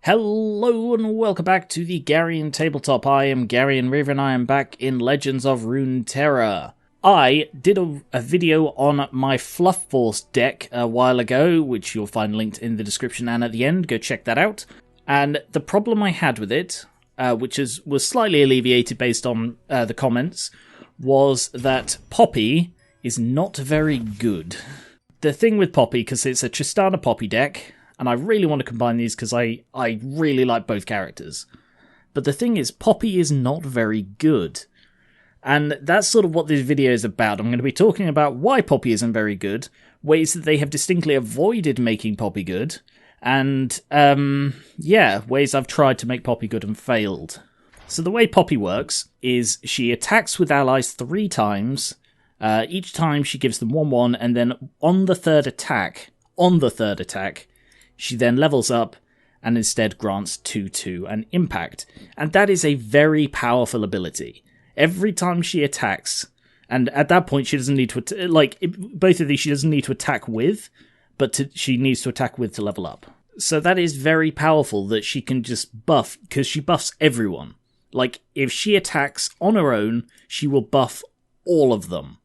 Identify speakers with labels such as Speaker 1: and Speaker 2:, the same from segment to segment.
Speaker 1: Hello and welcome back to the Garian Tabletop. I am Garian River and I am back in Legends of Runeterra. I did a video on my Fluff Force deck a while ago, which you'll find linked in the description and at the end. Go check that out. And the problem I had with it, which was slightly alleviated based on the comments, was that Poppy is not very good. The thing with Poppy, because it's a Tristana Poppy deck, and I really want to combine these because I really like both characters. But the thing is, Poppy is not very good. And that's sort of what this video is about. I'm going to be talking about why Poppy isn't very good, ways that they have distinctly avoided making Poppy good, and, ways I've tried to make Poppy good and failed. So the way Poppy works is she attacks with allies 3 times. Each time she gives them 1/1, and then on the third attack, she then levels up and instead grants 2/2 an impact. And that is a very powerful ability. Every time she attacks, and at that point she doesn't need to, both of these she doesn't need to attack with, but she needs to attack with to level up. So that is very powerful that she can just buff, because she buffs everyone. Like, if she attacks on her own, she will buff all of them.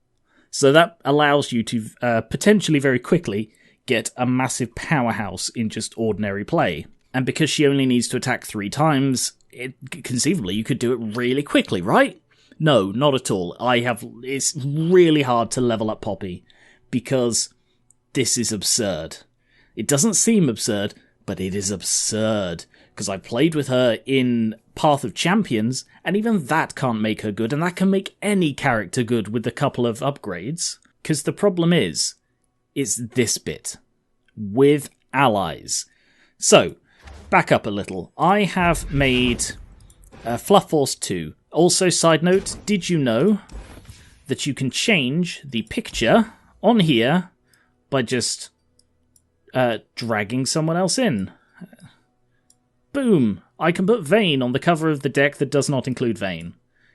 Speaker 1: So that allows you to potentially very quickly get a massive powerhouse in just ordinary play. And because she only needs to attack 3 times, conceivably you could do it really quickly, right? No, not at all. It's really hard to level up Poppy, because this is absurd. It doesn't seem absurd, but it is absurd, because I played with her in Path of Champions, and even that can't make her good, and that can make any character good with a couple of upgrades. Because the problem is, it's this bit, with allies. So, back up a little. I have made Fluff Force 2. Also, side note, did you know that you can change the picture on here by just dragging someone else in? Boom! I can put Vayne on the cover of the deck that does not include Vayne.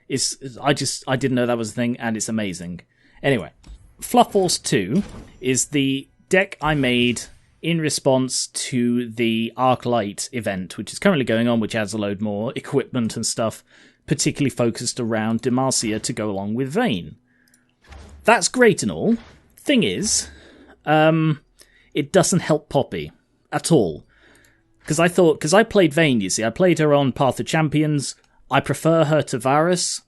Speaker 1: I didn't know that was a thing, and it's amazing. Anyway, Fluff Force 2 is the deck I made in response to the Arclight event, which is currently going on, which adds a load more equipment and stuff, particularly focused around Demacia to go along with Vayne. That's great and all. Thing is, it doesn't help Poppy at all. Because I played Vayne, you see, I played her on Path of Champions. I prefer her to Varus.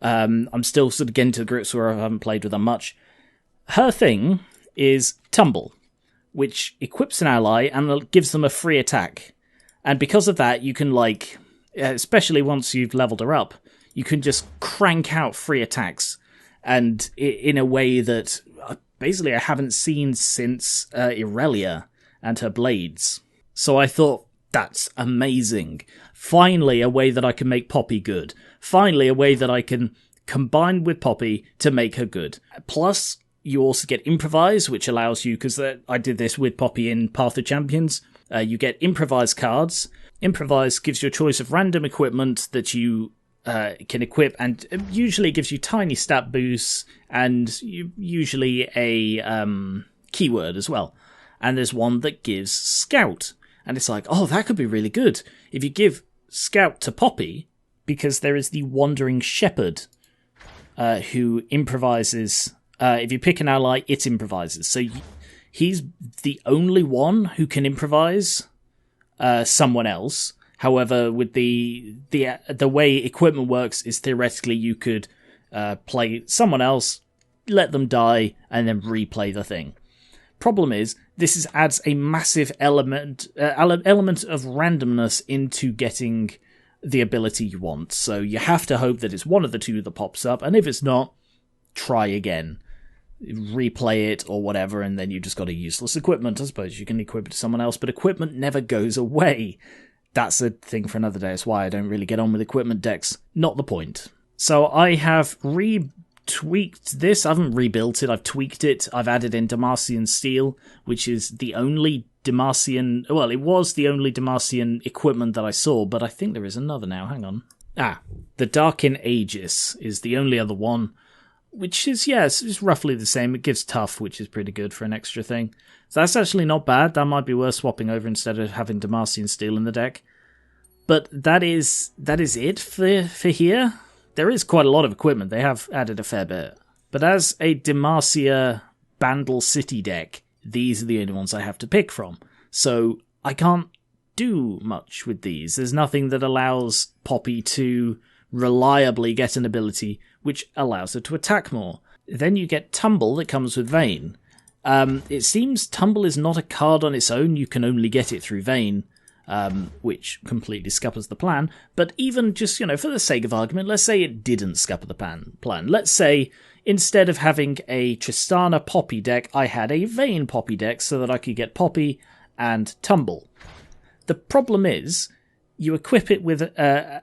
Speaker 1: I'm still sort of getting to grips where I haven't played with her much. Her thing is Tumble, which equips an ally and gives them a free attack. And because of that, you can, especially once you've leveled her up, you can just crank out free attacks, and in a way that basically I haven't seen since Irelia and her blades. So I thought, that's amazing. Finally, a way that I can make Poppy good. Finally, a way that I can combine with Poppy to make her good. Plus, you also get Improvise, which allows you, because I did this with Poppy in Path of Champions, you get Improvise cards. Improvise gives you a choice of random equipment that you can equip, and usually gives you tiny stat boosts, and usually a keyword as well. And there's one that gives Scout. And it's like, oh, that could be really good. If you give Scout to Poppy, because there is the Wandering Shepherd who improvises. If you pick an ally, it improvises. So he's the only one who can improvise someone else. However, with the way equipment works is theoretically you could play someone else, let them die, and then replay the thing. Problem is, this adds a massive element of randomness into getting the ability you want. So you have to hope that it's one of the two that pops up, and if it's not, try again. Replay it or whatever, and then you just got a useless equipment. I suppose you can equip it to someone else, but equipment never goes away. That's a thing for another day. That's why I don't really get on with equipment decks. Not the point. So I have tweaked this. I haven't rebuilt it, I've tweaked it. I've added in Demacian Steel, which is the only Demacian... Well, it was the only Demacian equipment that I saw, but I think there is another now. Hang on. The Darkin Aegis is the only other one. which is, it's roughly the same. It gives tough, which is pretty good for an extra thing. So that's actually not bad. That might be worth swapping over instead of having Demacian Steel in the deck. But that is it for here. There is quite a lot of equipment. They have added a fair bit. But as a Demacia Bandle City deck, these are the only ones I have to pick from. So I can't do much with these. There's nothing that allows Poppy to reliably get an ability which allows her to attack more. Then you get Tumble that comes with Vayne. It seems Tumble is not a card on its own. You can only get it through Vayne, which completely scuppers the plan. But even just, for the sake of argument, let's say it didn't scupper the plan. Let's say instead of having a Tristana Poppy deck, I had a Vayne Poppy deck so that I could get Poppy and Tumble. The problem is, you equip it with an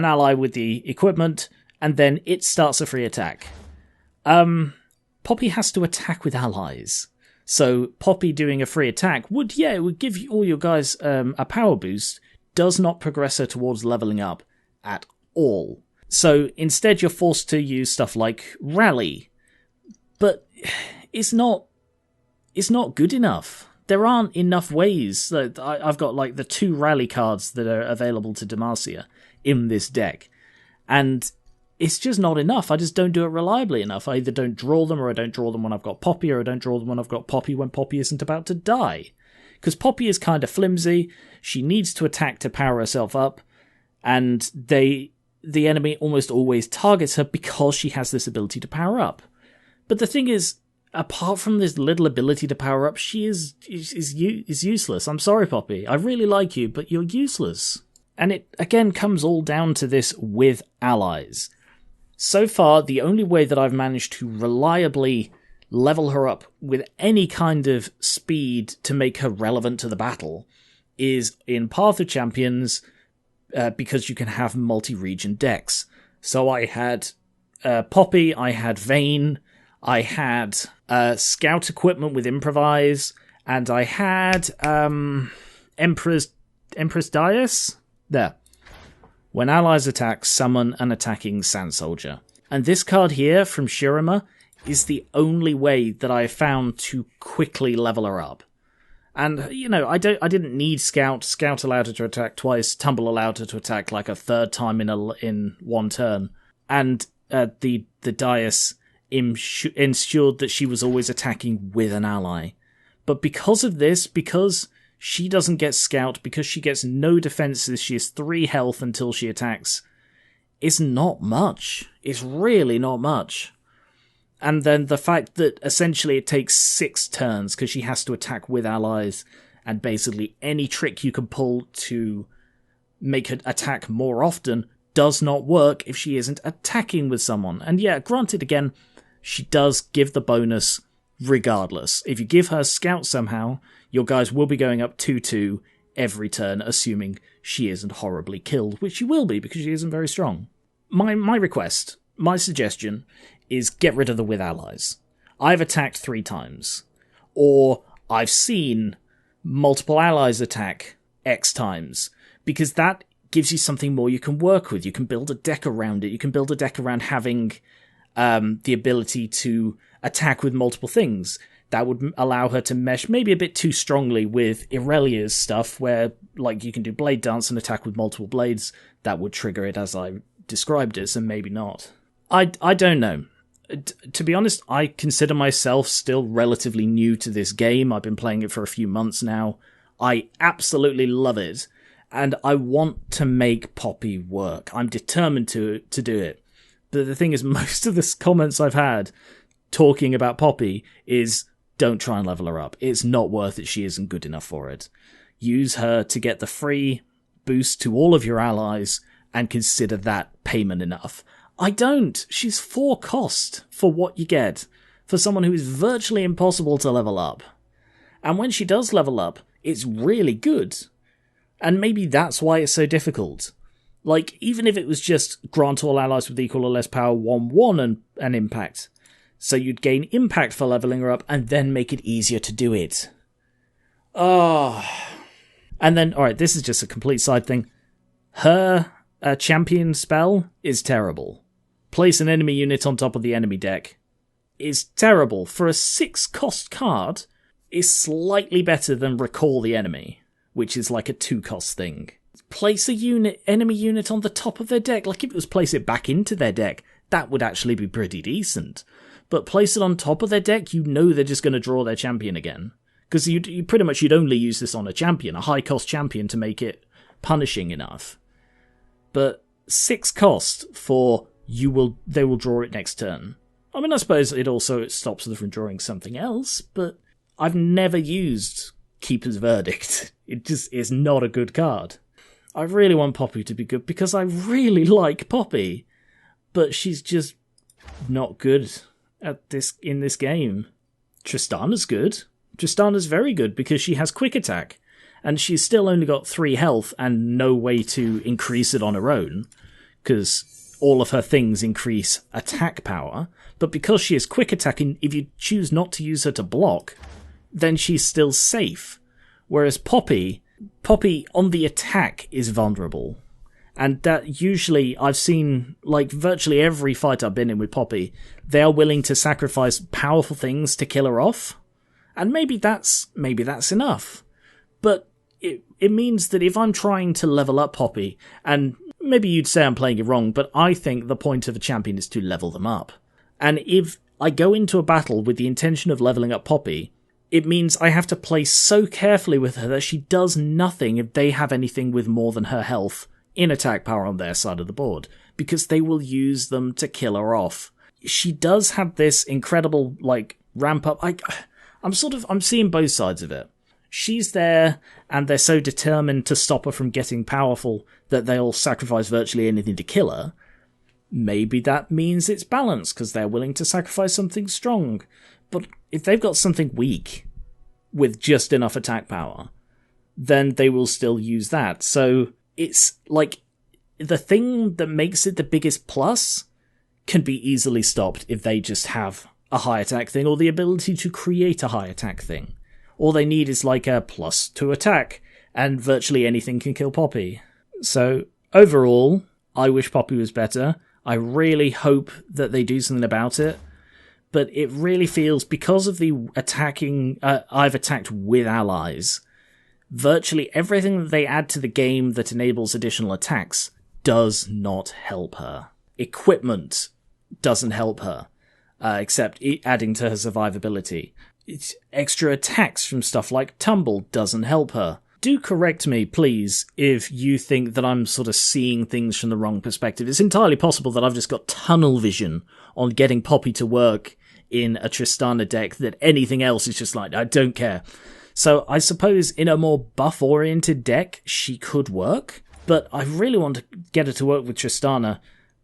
Speaker 1: ally with the equipment, and then it starts a free attack. Poppy has to attack with allies. So Poppy doing a free attack it would give you, all your guys a power boost, does not progress her towards leveling up at all. So instead you're forced to use stuff like Rally. But it's not good enough. There aren't enough ways. That I've got like the 2 Rally cards that are available to Demacia in this deck. And it's just not enough. I just don't do it reliably enough. I either don't draw them, or I don't draw them when I've got Poppy, or I don't draw them when I've got Poppy when Poppy isn't about to die. Because Poppy is kind of flimsy. She needs to attack to power herself up. And the enemy almost always targets her because she has this ability to power up. But the thing is, apart from this little ability to power up, she is useless. I'm sorry, Poppy. I really like you, but you're useless. And it, again, comes all down to this with allies. So far, the only way that I've managed to reliably level her up with any kind of speed to make her relevant to the battle is in Path of Champions, because you can have multi-region decks. So I had Poppy, I had Vayne, I had Scout equipment with Improvise, and I had Empress Dais? There. When allies attack, summon an attacking Sand Soldier. And this card here from Shurima is the only way that I have found to quickly level her up. And, I didn't need Scout. Scout allowed her to attack twice. Tumble allowed her to attack like a third time in one turn. And the Dais ensured that she was always attacking with an ally. But because of this, because she doesn't get Scout, because she gets no defenses, she has 3 health until she attacks, it's not much. It's really not much. And then the fact that essentially it takes 6 turns because she has to attack with allies, and basically any trick you can pull to make her attack more often does not work if she isn't attacking with someone. And yeah, granted again, she does give the bonus regardless. If you give her Scout somehow, your guys will be going up 2-2 every turn, assuming she isn't horribly killed, which she will be because she isn't very strong. My request, my suggestion, is get rid of the with allies. I've attacked 3 times. Or I've seen multiple allies attack X times. Because that gives you something more you can work with. You can build a deck around it. You can build a deck around having the ability to attack with multiple things. That would allow her to mesh maybe a bit too strongly with Irelia's stuff, where like you can do Blade Dance and attack with multiple blades. That would trigger it as I described it, and maybe not. I don't know. To be honest, I consider myself still relatively new to this game. I've been playing it for a few months now. I absolutely love it, and I want to make Poppy work. I'm determined to do it. But the thing is, most of the comments I've had talking about Poppy is, don't try and level her up. It's not worth it. She isn't good enough for it. Use her to get the free boost to all of your allies and consider that payment enough. I don't. She's 4 cost for what you get for someone who is virtually impossible to level up. And when she does level up, it's really good. And maybe that's why it's so difficult. Like, even if it was just grant all allies with equal or less power 1/1 and impact. So you'd gain impact for leveling her up and then make it easier to do it. Oh. And then, alright, this is just a complete side thing. Her champion spell is terrible. place an enemy unit on top of the enemy deck is terrible. For a 6-cost card, is slightly better than Recall the Enemy, which is like a 2-cost thing. Place a enemy unit on the top of their deck. Like, if it was place it back into their deck, that would actually be pretty decent. But place it on top of their deck, you know they're just going to draw their champion again. Because you pretty much, you'd only use this on a champion, a high-cost champion, to make it punishing enough. But 6 cost for they will draw it next turn. I mean, I suppose it stops them from drawing something else, but I've never used Keeper's Verdict. It just is not a good card. I really want Poppy to be good because I really like Poppy, but she's just not good in this game. Tristana's good. Tristana's very good because she has quick attack, and she's still only got 3 health and no way to increase it on her own, because all of her things increase attack power. But because she is quick attacking, if you choose not to use her to block, then she's still safe. Whereas Poppy on the attack is vulnerable. And that usually, I've seen, like, virtually every fight I've been in with Poppy, they are willing to sacrifice powerful things to kill her off. And maybe that's enough. But it means that if I'm trying to level up Poppy, and maybe you'd say I'm playing it wrong, but I think the point of a champion is to level them up. And if I go into a battle with the intention of leveling up Poppy, it means I have to play so carefully with her that she does nothing if they have anything with more than her health in attack power on their side of the board, because they will use them to kill her off. She does have this incredible, like, ramp up. I'm seeing both sides of it. She's there, and they're so determined to stop her from getting powerful that they'll sacrifice virtually anything to kill her. Maybe that means it's balanced, because they're willing to sacrifice something strong. But if they've got something weak, with just enough attack power, then they will still use that. So it's like, the thing that makes it the biggest plus can be easily stopped if they just have a high attack thing, or the ability to create a high attack thing. All they need is like a +2 attack, and virtually anything can kill Poppy. So, overall, I wish Poppy was better. I really hope that they do something about it. But it really feels, because of the attacking, I've attacked with allies, virtually everything that they add to the game that enables additional attacks does not help her. Equipment doesn't help her, except adding to her survivability. It's extra attacks from stuff like Tumble doesn't help her. Do correct me, please, if you think that I'm sort of seeing things from the wrong perspective. It's entirely possible that I've just got tunnel vision on getting Poppy to work in a Tristana deck, that anything else is just like, I don't care. So I suppose in a more buff-oriented deck, she could work, but I really want to get her to work with Tristana,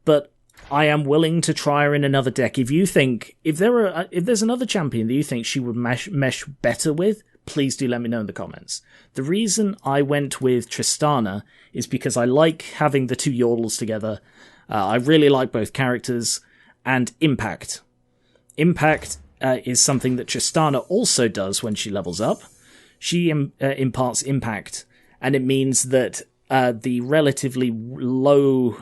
Speaker 1: but I am willing to try her in another deck. If you think, if there's another champion that you think she would mesh better with, please do let me know in the comments. The reason I went with Tristana is because I like having the 2 Yordles together. I really like both characters, and Impact. Impact is something that Tristana also does when she levels up. She imparts Impact, and it means that the relatively low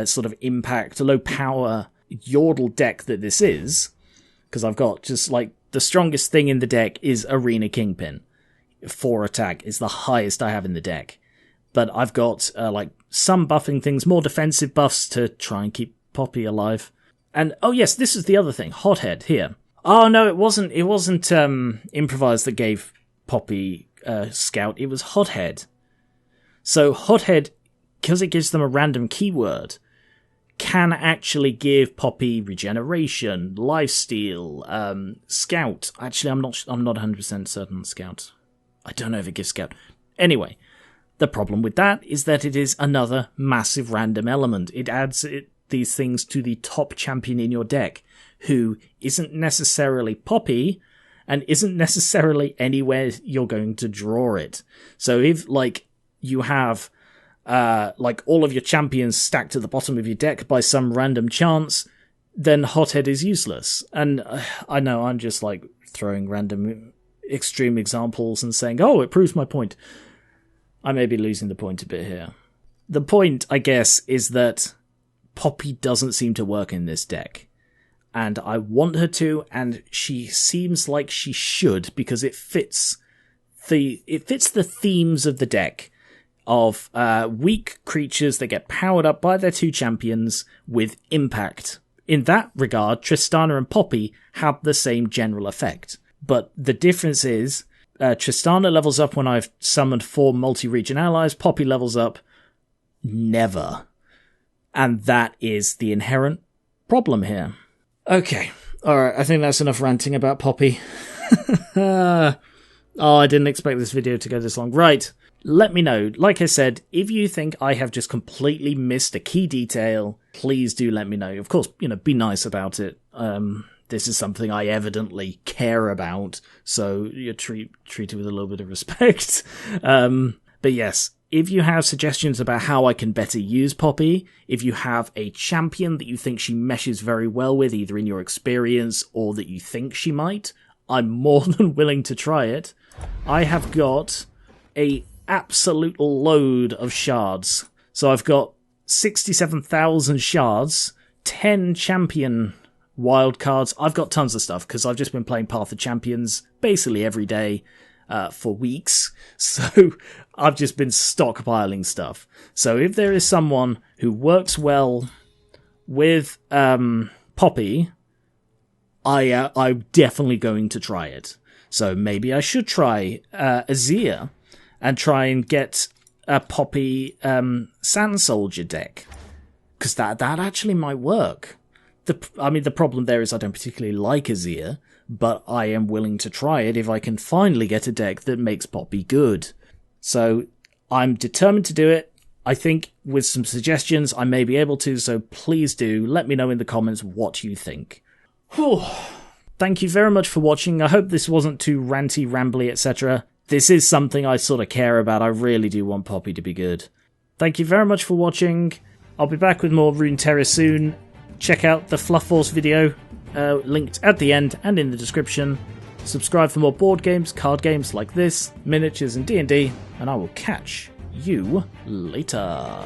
Speaker 1: sort of impact, low power Yordle deck that this is, because I've got just like the strongest thing in the deck is Arena Kingpin. 4 attack is the highest I have in the deck. But I've got like some buffing things, more defensive buffs to try and keep Poppy alive. And oh yes, this is the other thing. Hothead here. Oh no, it wasn't Improvise that gave Poppy Scout. It was Hothead. So Hothead, because it gives them a random keyword, can actually give Poppy regeneration, lifesteal, Scout. Actually, I'm not 100% certain on Scout. I don't know if it gives Scout. Anyway, the problem with that is that it is another massive random element. It adds these things to the top champion in your deck, who isn't necessarily Poppy, and isn't necessarily anywhere you're going to draw it. So if, like, you have like all of your champions stacked at the bottom of your deck by some random chance, then Hothead is useless. And I know I'm just like throwing random extreme examples and saying, oh, it proves my point. I may be losing the point a bit here. The point, I guess, is that Poppy doesn't seem to work in this deck. And I want her to, and she seems like she should, because it fits the themes of the deck of weak creatures that get powered up by their 2 champions with impact. In that regard, Tristana and Poppy have the same general effect. But the difference is, Tristana levels up when I've summoned 4 multi-region allies, Poppy levels up never. And that is the inherent problem here. Okay, alright, I think that's enough ranting about Poppy. Oh, I didn't expect this video to go this long. Right, let me know. Like I said, if you think I have just completely missed a key detail, please do let me know. Of course, be nice about it. This is something I evidently care about, so you treat it with a little bit of respect. But yes, if you have suggestions about how I can better use Poppy, if you have a champion that you think she meshes very well with, either in your experience or that you think she might, I'm more than willing to try it. I have got a absolute load of shards. So I've got 67,000 shards, 10 champion wildcards. I've got tons of stuff because I've just been playing Path of Champions basically every day for weeks. So I've just been stockpiling stuff. So if there is someone who works well with Poppy, I'm definitely going to try it. So maybe I should try Azir and try and get a Poppy Sand Soldier deck, because that actually might work. The problem there is I don't particularly like Azir, but I am willing to try it if I can finally get a deck that makes Poppy good. So I'm determined to do it. I think with some suggestions I may be able to, so please do let me know in the comments what you think. Whew. Thank you very much for watching. I hope this wasn't too ranty, rambly, etc. This is something I sort of care about. I really do want Poppy to be good. Thank you very much for watching. I'll be back with more Runeterra soon. Check out the Fluff Force video, linked at the end and in the description. Subscribe for more board games, card games like this, miniatures and D&D, and I will catch you later.